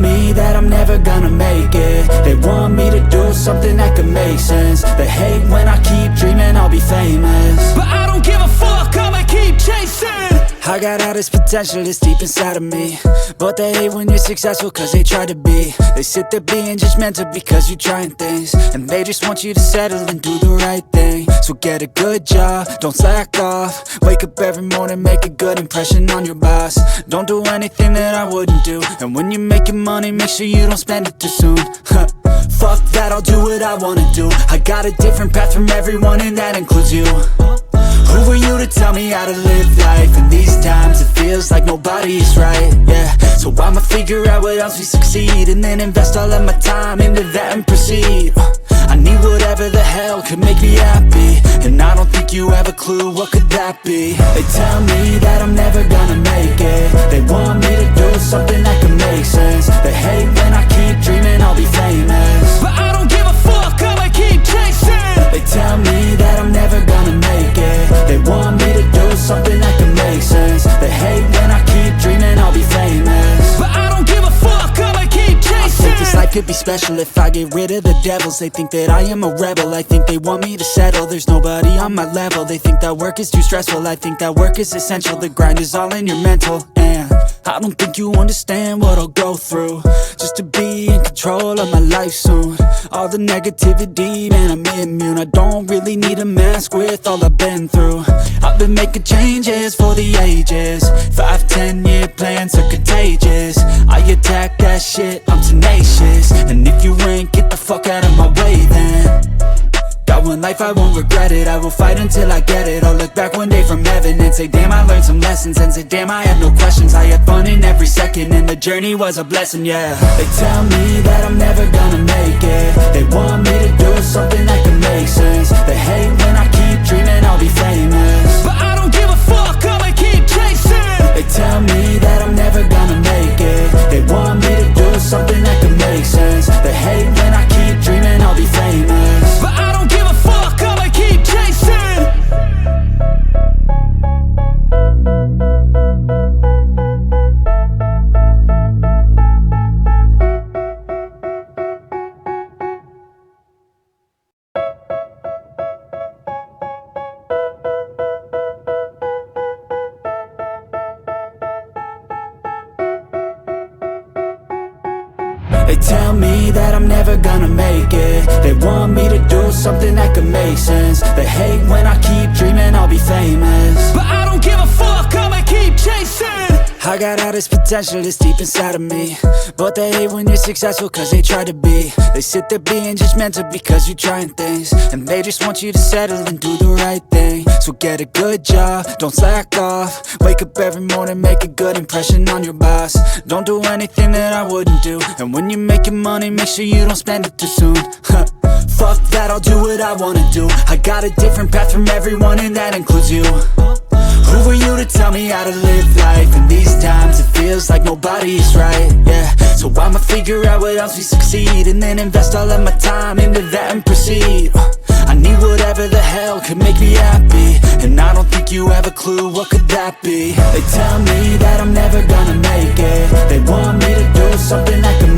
me that I'm never gonna make it. They want me to do something that could make sense. They hate when I keep dreaming I'll be famous, but I don't give a fuck, I'ma keep chasing. I got all this potential that's deep inside of me, but they hate when you're successful cause they try to be. They sit there being judgmental because you're trying things, and they just want you to settle and do the right thing. So get a good job, don't slack off. Wake up every morning, make a good impression on your boss. Don't do anything that I wouldn't do, and when you're making money, make sure you don't spend it too soon. Fuck that, I'll do what I wanna do. I got a different path from everyone, and that includes you. Who are you to tell me how to live life? In these times it feels like nobody's right, yeah. So I'ma figure out what else we succeed, and then invest all of my time into that and proceed. I need whatever the hell could make me happy, and I don't think you have a clue what could that be. They tell me that I'm never gonna make it. They want me to do something that can make sense. They hate when I keep dreaming I'll be famous, but I don't give a fuck, I'ma keep chasing. They tell me that I'm never gonna make it. They want me to do something that can make sense. They hate when I keep dreaming I'll be famous, but I don't give a fuck, I'ma keep chasing. I think this life could be special if I get rid of the devils. They think that I am a rebel, I think they want me to settle. There's nobody on my level, they think that work is too stressful. I think that work is essential, the grind is all in your mental. And I don't think you understand what I'll go through just to be in control of my life soon. All the negativity, man, I'm immune. I don't really need a mask with all I've been through. I've been making changes for the ages. 5-10 year plans are contagious. I attack that shit, I'm tenacious. And if you ain't, get the fuck out of my way then. Got one life, I won't regret it. I will fight until I get it. I'll look back one day from heaven and say damn, I learned some lessons. And say damn, I have no questions. I had fun in every second, and the journey was a blessing, yeah. They tell me that I'm never gonna make it. They want me to do something that can make sense. They hate when I keep dreaming I'll be famous, but I don't give a fuck, I'ma keep chasing. They tell me that I'm never gonna make it. They want me to do something that can make sense. They hate when I keep dreaming I'll be famous, but I don't give a fuck, I'ma keep chasing. They tell me that I'm never gonna make it. They want me to do something that can make sense. They hate when I keep dreaming I'll be famous, but I don't give a fuck, I'ma keep chasing. I got all this potential that's deep inside of me, but they hate when you're successful cause they try to be. They sit there being judgmental because you're trying things, and they just want you to settle and do the right thing. So get a good job, don't slack off. Wake up every morning, make a good impression on your boss. Don't do anything that I wouldn't do, and when you're making money, make sure you don't spend it too soon. Fuck that, I'll do what I wanna do. I got a different path from everyone, and that includes you. Who are you to tell me how to live life? In these times it feels like nobody's right, yeah. So I'ma figure out what else we succeed, and then invest all of my time into that and proceed. I need whatever the hell could make me happy, and I don't think you have a clue what could that be. They tell me that I'm never gonna make it. They want me to do something that can